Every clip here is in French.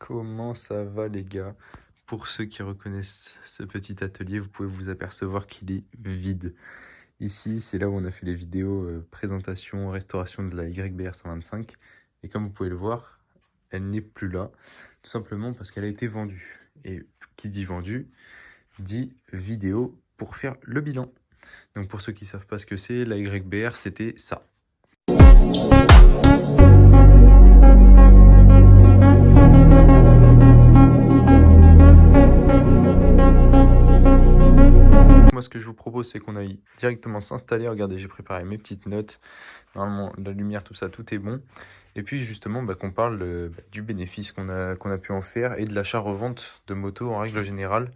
Comment ça va les gars? Pour ceux qui reconnaissent ce petit atelier, vous pouvez vous apercevoir qu'il est vide. Ici, c'est là où on a fait les vidéos présentation, restauration de la YBR 125. Et comme vous pouvez le voir, elle n'est plus là. Tout simplement parce qu'elle a été vendue. Et qui dit vendue, dit vidéo pour faire le bilan. Donc pour ceux qui ne savent pas ce que c'est, la YBR, c'était ça. Moi, ce que je vous propose, c'est qu'on aille directement s'installer. Regardez, j'ai préparé mes petites notes. Normalement, la lumière, tout ça, tout est bon. Et puis, justement, qu'on parle du bénéfice qu'on a pu en faire et de l'achat-revente de motos en règle générale.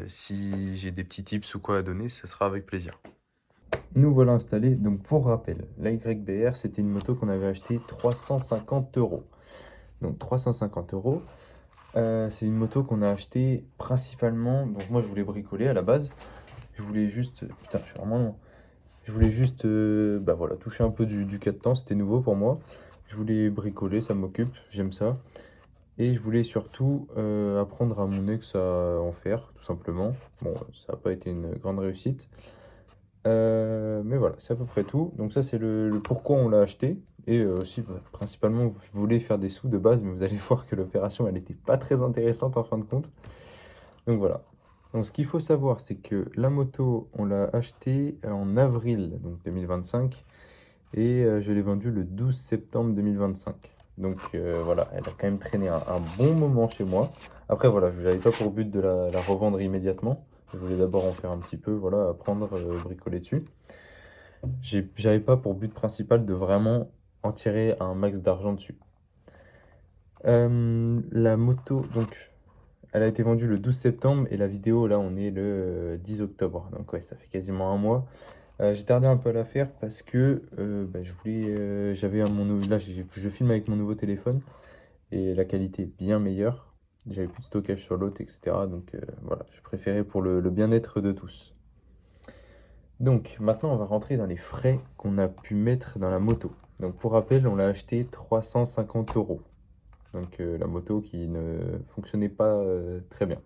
Si j'ai des petits tips ou quoi à donner, ce sera avec plaisir. Nous voilà installés. Donc, pour rappel, la YBR, c'était une moto qu'on avait achetée 350 €. Donc, 350 €. C'est une moto qu'on a achetée principalement. Donc, moi, je voulais bricoler à la base. Je voulais juste. Putain, je suis vraiment long. Je voulais juste voilà, toucher un peu du 4 temps, c'était nouveau pour moi. Je voulais bricoler, ça m'occupe, j'aime ça. Et je voulais surtout apprendre à mon ex à en faire, tout simplement. Bon, ça n'a pas été une grande réussite. Mais voilà, c'est à peu près tout. Donc ça, c'est le pourquoi on l'a acheté. Et aussi, principalement, je voulais faire des sous de base, mais vous allez voir que l'opération, elle n'était pas très intéressante en fin de compte. Donc voilà. Donc ce qu'il faut savoir, c'est que la moto, on l'a achetée en avril donc 2025 et je l'ai vendue le 12 septembre 2025. Donc voilà, elle a quand même traîné un bon moment chez moi. Après voilà, je n'avais pas pour but de la revendre immédiatement. Je voulais d'abord en faire un petit peu, voilà, apprendre, bricoler dessus. J'avais pas pour but principal de vraiment en tirer un max d'argent dessus. La moto, donc elle a été vendue le 12 septembre et la vidéo, là, on est le 10 octobre. Donc, ouais, ça fait quasiment un mois. J'ai tardé un peu à la faire parce que je voulais. J'avais là, je filme avec mon nouveau téléphone et la qualité est bien meilleure. J'avais plus de stockage sur l'autre, etc. Donc, voilà, j'ai préféré pour le bien-être de tous. Donc, maintenant, on va rentrer dans les frais qu'on a pu mettre dans la moto. Donc, pour rappel, on l'a acheté 350 €. Donc, la moto qui ne fonctionnait pas très bien.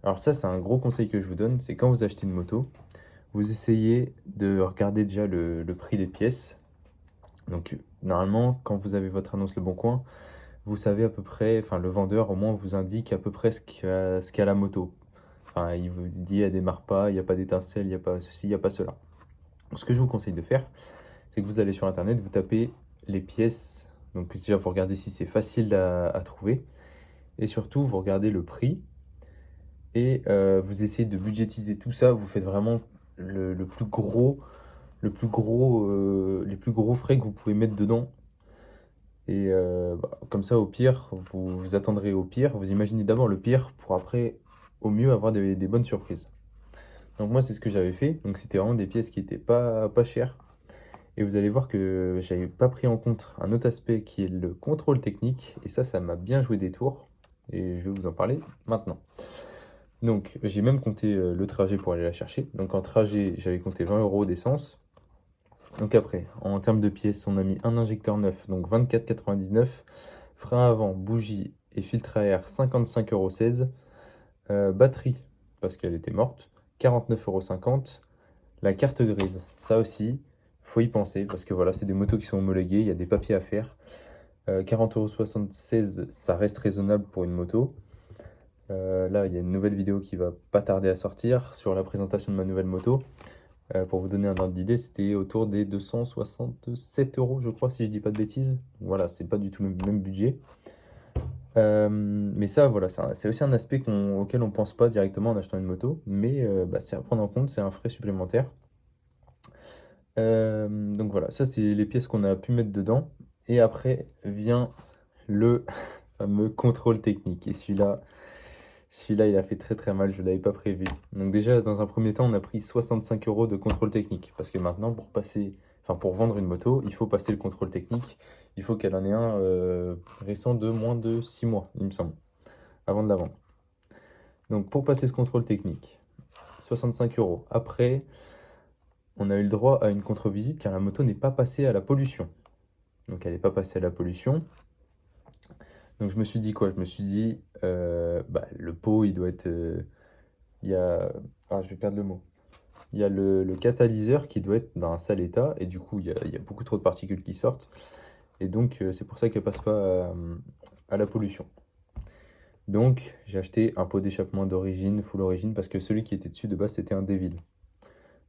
Alors ça, c'est un gros conseil que je vous donne, c'est quand vous achetez une moto, vous essayez de regarder déjà le prix des pièces. Donc normalement, quand vous avez votre annonce Le Bon Coin, vous savez à peu près, enfin le vendeur au moins vous indique à peu près ce qu'a la moto. Enfin, il vous dit elle démarre pas, il n'y a pas d'étincelle, il n'y a pas ceci, il n'y a pas cela. Donc, ce que je vous conseille de faire, c'est que vous allez sur internet, vous tapez les pièces. Donc déjà, vous regardez si c'est facile à trouver. Et surtout, vous regardez le prix. Et vous essayez de budgétiser tout ça. Vous faites vraiment le plus gros, les plus gros frais que vous pouvez mettre dedans. Et comme ça, au pire, vous attendrez au pire. Vous imaginez d'abord le pire pour après, au mieux, avoir des bonnes surprises. Donc moi, c'est ce que j'avais fait. Donc c'était vraiment des pièces qui étaient pas chères. Et vous allez voir que j'avais pas pris en compte un autre aspect qui est le contrôle technique. Et ça m'a bien joué des tours. Et je vais vous en parler maintenant. Donc, j'ai même compté le trajet pour aller la chercher. Donc, en trajet, j'avais compté 20 € d'essence. Donc, après, en termes de pièces, on a mis un injecteur neuf, donc 24,99 €. Frein avant, bougie et filtre à air, 55,16 €. Batterie, parce qu'elle était morte, 49,50 €. La carte grise, ça aussi, faut y penser, parce que voilà, c'est des motos qui sont homologuées, il y a des papiers à faire. 40,76 €, ça reste raisonnable pour une moto. Là, il y a une nouvelle vidéo qui va pas tarder à sortir sur la présentation de ma nouvelle moto. Pour vous donner un ordre d'idée, c'était autour des 267 €, je crois, si je dis pas de bêtises. Voilà, c'est pas du tout le même budget. Mais ça, voilà, c'est aussi un aspect auquel on pense pas directement en achetant une moto, mais c'est à prendre en compte, c'est un frais supplémentaire. Donc voilà, ça c'est les pièces qu'on a pu mettre dedans. Et après vient le fameux contrôle technique. Et celui-là, il a fait très très mal, je ne l'avais pas prévu. Donc déjà, dans un premier temps, on a pris 65 € de contrôle technique. Parce que maintenant, pour vendre une moto, il faut passer le contrôle technique. Il faut qu'elle en ait un récent de moins de 6 mois, il me semble, avant de la vendre. Donc pour passer ce contrôle technique, 65 €. Après, on a eu le droit à une contre-visite car la moto n'est pas passée à la pollution. Donc elle n'est pas passée à la pollution. Donc je me suis dit quoi? Je me suis dit, le pot, il doit être... il y a... Ah, je vais perdre le mot. Il y a le catalyseur qui doit être dans un sale état, et du coup, il y a beaucoup trop de particules qui sortent. Et donc, c'est pour ça qu'elle passe pas à la pollution. Donc, j'ai acheté un pot d'échappement d'origine, full origine, parce que celui qui était dessus de base, c'était un Devil.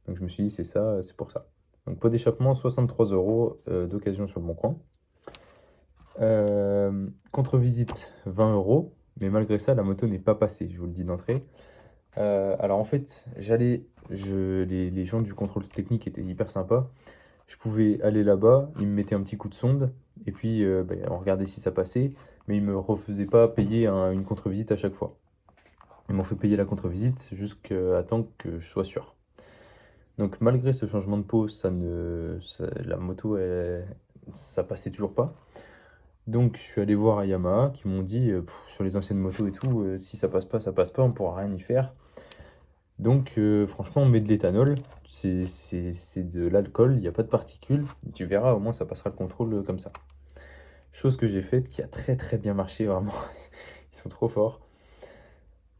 Donc, je me suis dit, c'est ça, c'est pour ça. Donc, pot d'échappement, 63 € d'occasion sur le bon coin. Contre-visite, 20 €. Mais malgré ça, la moto n'est pas passée, je vous le dis d'entrée. Alors, en fait, les gens du contrôle technique étaient hyper sympas. Je pouvais aller là-bas, ils me mettaient un petit coup de sonde, et puis on regardait si ça passait, mais ils me refaisaient pas payer une contre-visite à chaque fois. Ils m'ont fait payer la contre-visite jusqu'à temps que je sois sûr. Donc malgré ce changement de peau, la moto, ça passait toujours pas. Donc je suis allé voir à Yamaha, qui m'ont dit, sur les anciennes motos et tout, si ça passe pas, on pourra rien y faire. Donc franchement, on met de l'éthanol, c'est de l'alcool, il n'y a pas de particules. Tu verras, au moins ça passera le contrôle comme ça. Chose que j'ai faite qui a très très bien marché, vraiment. Ils sont trop forts.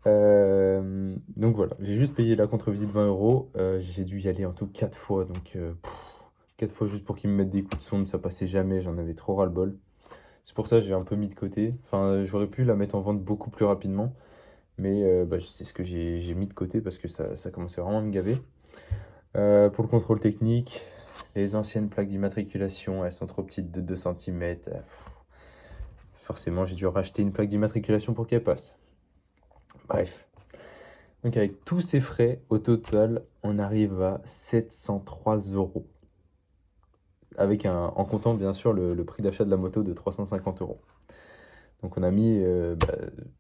Donc voilà, j'ai juste payé la contre-visite 20 €. J'ai dû y aller en tout 4 fois. Donc 4 fois juste pour qu'ils me mettent des coups de sonde, ça passait jamais, j'en avais trop ras-le-bol. C'est pour ça que j'ai un peu mis de côté. Enfin, j'aurais pu la mettre en vente beaucoup plus rapidement. Mais c'est ce que j'ai mis de côté parce que ça commençait vraiment à me gaver. Pour le contrôle technique, les anciennes plaques d'immatriculation, elles sont trop petites de 2 cm. Forcément, j'ai dû racheter une plaque d'immatriculation pour qu'elle passe. Bref. Donc avec tous ces frais, au total, on arrive à 703 €. En comptant bien sûr le prix d'achat de la moto de 350 €. Donc on a mis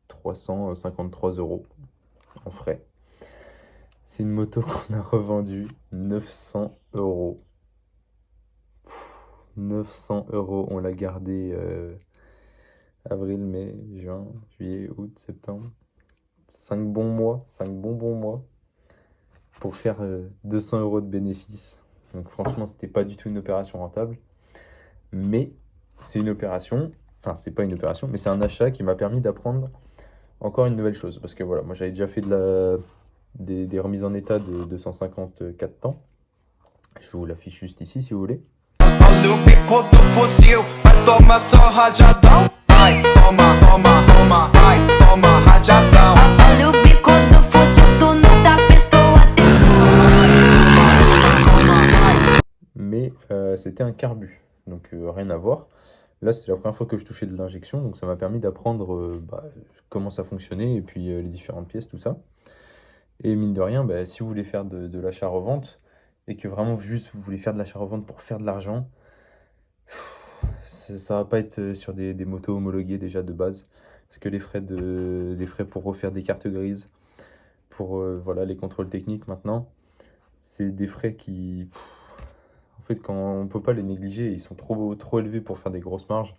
353 € en frais. C'est une moto qu'on a revendue 900 €. 900 €, on l'a gardée avril, mai, juin, juillet, août, septembre. 5 bons mois, 5 bons mois pour faire 200 € de bénéfices. Donc franchement, c'était pas du tout une opération rentable. Mais c'est une opération, enfin c'est pas une opération, mais c'est un achat qui m'a permis d'apprendre encore une nouvelle chose. Parce que voilà, moi j'avais déjà fait des remises en état de 254 temps. Je vous l'affiche juste ici si vous voulez. Olha o bico do fuzil, vai tomar só rajadão. Vai, toma, toma, toma, vai, toma, rajadão. Olha o bico do fuzil, tu não tá prestou atenção. Mais c'était un carbu, donc rien à voir. Là, c'est la première fois que je touchais de l'injection, donc ça m'a permis d'apprendre comment ça fonctionnait et puis les différentes pièces, tout ça. Et mine de rien, si vous voulez faire de l'achat-revente et que vraiment juste vous voulez faire de l'achat-revente pour faire de l'argent, ça va pas être sur des motos homologuées déjà de base. Parce que les frais pour refaire des cartes grises, pour voilà, les contrôles techniques maintenant, c'est des frais qui, en fait, quand on peut pas les négliger, ils sont trop élevés pour faire des grosses marges.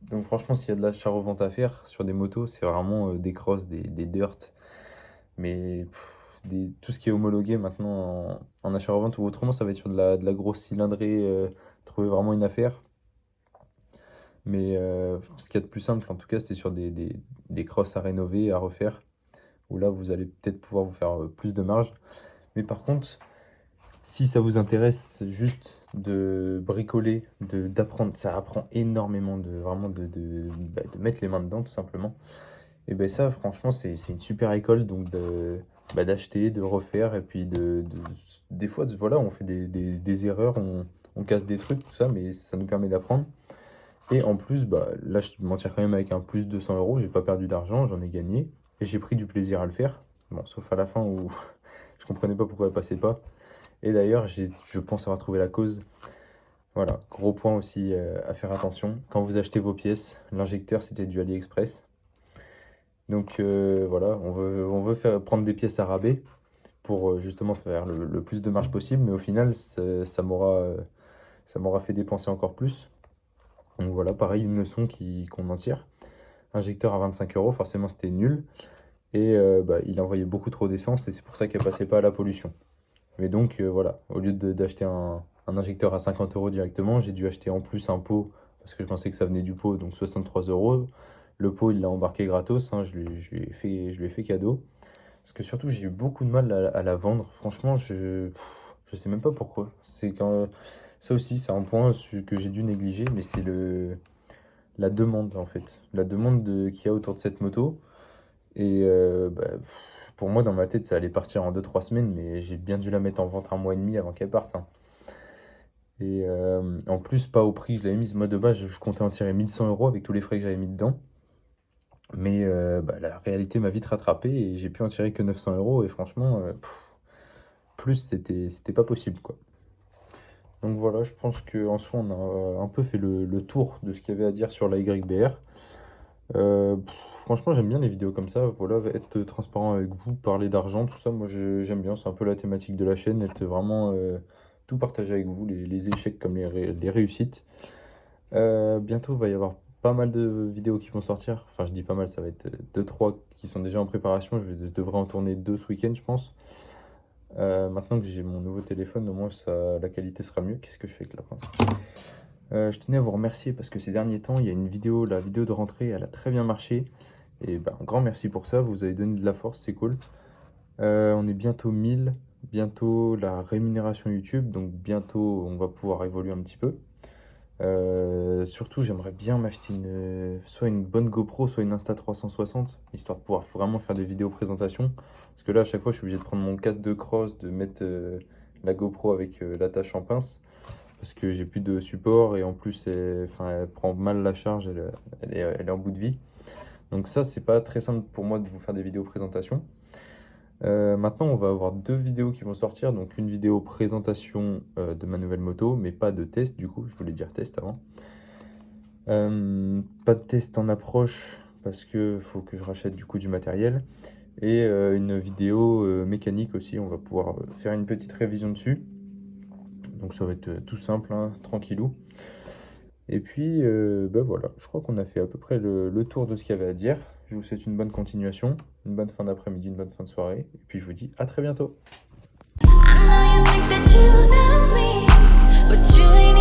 Donc franchement, s'il y a de l'achat-revente à faire sur des motos, c'est vraiment des crosses, des dirt. Mais tout ce qui est homologué maintenant en achat-revente ou autrement, ça va être sur de la grosse cylindrée, trouver vraiment une affaire. Mais ce qu'il y a de plus simple, en tout cas, c'est sur des crosses à rénover, à refaire, où là, vous allez peut-être pouvoir vous faire plus de marge. Mais par contre, si ça vous intéresse juste de bricoler, d'apprendre, ça apprend énormément vraiment de mettre les mains dedans, tout simplement. Et ben ça, franchement, c'est une super école, donc d'acheter, de refaire, et puis des fois, voilà, on fait des erreurs, on casse des trucs, tout ça, mais ça nous permet d'apprendre. Et en plus, là, je m'en tire quand même avec un plus de 200 €, j'ai pas perdu d'argent, j'en ai gagné, et j'ai pris du plaisir à le faire. Bon, sauf à la fin où je comprenais pas pourquoi elle passait pas. Et d'ailleurs, je pense avoir trouvé la cause. Voilà, gros point aussi à faire attention. Quand vous achetez vos pièces, l'injecteur, c'était du AliExpress. Donc voilà, on veut prendre des pièces à rabais pour justement faire le plus de marge possible, mais au final, ça m'aura fait dépenser encore plus. Donc voilà, pareil, une leçon qu'on en tire. Injecteur à 25 €, forcément c'était nul. Et il envoyait beaucoup trop d'essence et c'est pour ça qu'elle passait pas à la pollution. Mais donc voilà, au lieu d'acheter un injecteur à 50 € directement, j'ai dû acheter en plus un pot parce que je pensais que ça venait du pot, donc 63 €. Le pot, il l'a embarqué gratos, hein, je lui ai fait cadeau. Parce que surtout, j'ai eu beaucoup de mal à la vendre. Franchement, je sais même pas pourquoi. Ça aussi, c'est un point que j'ai dû négliger, mais c'est la demande en fait. La demande qu'il y a autour de cette moto. Et pour moi, dans ma tête, ça allait partir en 2-3 semaines, mais j'ai bien dû la mettre en vente un mois et demi avant qu'elle parte, hein. Et en plus, pas au prix que je l'avais mise. Moi, de base, je comptais en tirer 1 100 € avec tous les frais que j'avais mis dedans. Mais la réalité m'a vite rattrapé et j'ai pu en tirer que 900 €. Et franchement, plus, c'était pas possible, quoi. Donc voilà, je pense qu'en soi, on a un peu fait le tour de ce qu'il y avait à dire sur la YBR. Franchement, j'aime bien les vidéos comme ça. Voilà, être transparent avec vous, parler d'argent, tout ça, moi j'aime bien. C'est un peu la thématique de la chaîne, être vraiment tout partager avec vous, les échecs comme les réussites. Bientôt, il va y avoir pas mal de vidéos qui vont sortir. Enfin, je dis pas mal, ça va être 2-3 qui sont déjà en préparation. Je devrais en tourner 2 ce week-end, je pense. Maintenant que j'ai mon nouveau téléphone, au moins la qualité sera mieux. Qu'est-ce que je fais avec la pince? Je tenais à vous remercier parce que ces derniers temps, il y a une vidéo, la vidéo de rentrée, elle a très bien marché. Et un grand merci pour ça, vous avez donné de la force, c'est cool. On est bientôt 1000, bientôt la rémunération YouTube, donc bientôt on va pouvoir évoluer un petit peu. Surtout, j'aimerais bien m'acheter soit une bonne GoPro, soit une Insta360, histoire de pouvoir vraiment faire des vidéos présentations. Parce que là, à chaque fois, je suis obligé de prendre mon casque de cross, de mettre la GoPro avec l'attache en pince, parce que j'ai plus de support et en plus, elle prend mal la charge, elle est en bout de vie. Donc ça, c'est pas très simple pour moi de vous faire des vidéos présentations. Maintenant, on va avoir 2 vidéos qui vont sortir. Donc une vidéo présentation de ma nouvelle moto, mais pas de test du coup. Je voulais dire test avant. Pas de test en approche parce que faut que je rachète du coup du matériel. Et une vidéo mécanique aussi. On va pouvoir faire une petite révision dessus. Donc ça va être tout simple, hein, tranquillou. Et puis voilà, je crois qu'on a fait à peu près le tour de ce qu'il y avait à dire. Je vous souhaite une bonne continuation, une bonne fin d'après-midi, une bonne fin de soirée. Et puis je vous dis à très bientôt. I know you think that you know me, but you ain't